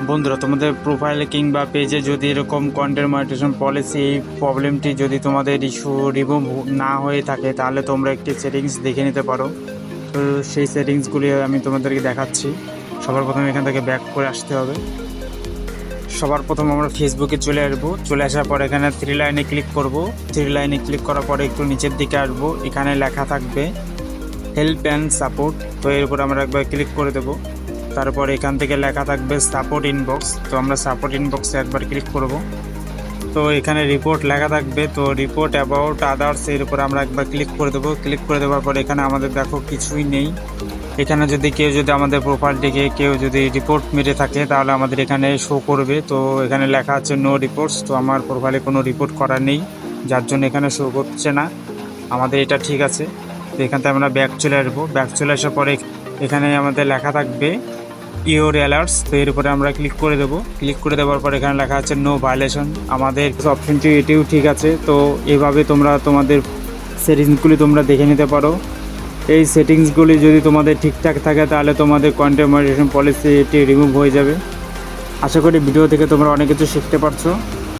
বন্ধুরা, তোমাদের প্রোফাইলে কিংবা পেজে যদি এরকম কন্টেন্ট মনিটাইজেশন পলিসি এই প্রবলেমটি যদি তোমাদের ইস্যু রিমুভ না হয়ে থাকে, তাহলে তোমরা একটি সেটিংস দেখে নিতে পারো। তো সেই সেটিংসগুলি আমি তোমাদেরকে দেখাচ্ছি। সবার প্রথমে এখান থেকে ব্যাক করে আসতে হবে। সবার প্রথম আমরা ফেসবুকে চলে আসবো। চলে আসার পর এখানে থ্রি লাইনে ক্লিক করব। থ্রি লাইনে ক্লিক করার পরে একটু নিচের দিকে আসবো। এখানে লেখা থাকবে হেল্প অ্যান্ড সাপোর্ট। তো এর উপর আমরা একবার ক্লিক করে দেবো। তারপর এখান থেকে লেখা থাকবে সাপোর্ট ইনবক্স। তো আমরা সাপোর্ট ইনবক্সে একবার ক্লিক করব। তো এখানে রিপোর্ট লেখা থাকবে, তো রিপোর্ট অ্যাবাউট আদার্স এর উপর আমরা একবার ক্লিক করে দেবো। ক্লিক করে দেওয়ার পর এখানে আমাদের দেখো কিছুই নেই। এখানে যদি কেউ যদি আমাদের প্রোফাইলটিকে কেউ যদি রিপোর্ট মেরে থাকে, তাহলে আমাদের এখানে শো করবে। তো এখানে লেখা আছে নো রিপোর্টস। তো আমার প্রোফাইলে কোনো রিপোর্ট করা নেই, যার জন্য এখানে শো করছে না। আমাদের এটা ঠিক আছে। তো এখান থেকে আমরা ব্যাক চলে আসবো। ব্যাক চলে আসার পরে এখানে আমাদের লেখা থাকবে ইওর অ্যালার্টস। তো এর উপরে আমরা ক্লিক করে দেবো। ক্লিক করে দেওয়ার পর এখানে লেখা আছে নো ভায়োলেশন। আমাদের অপশনটি এটিও ঠিক আছে। তো এভাবে তোমরা তোমাদের সেটিংসগুলি তোমরা দেখে নিতে পারো। এই সেটিংসগুলি যদি তোমাদের ঠিকঠাক থাকে, তাহলে তোমাদের কন্টেন্ট মনিটাইজেশন পলিসি এটি রিমুভ হয়ে যাবে। আশা করি ভিডিও থেকে তোমরা অনেক কিছু শিখতে পারছো।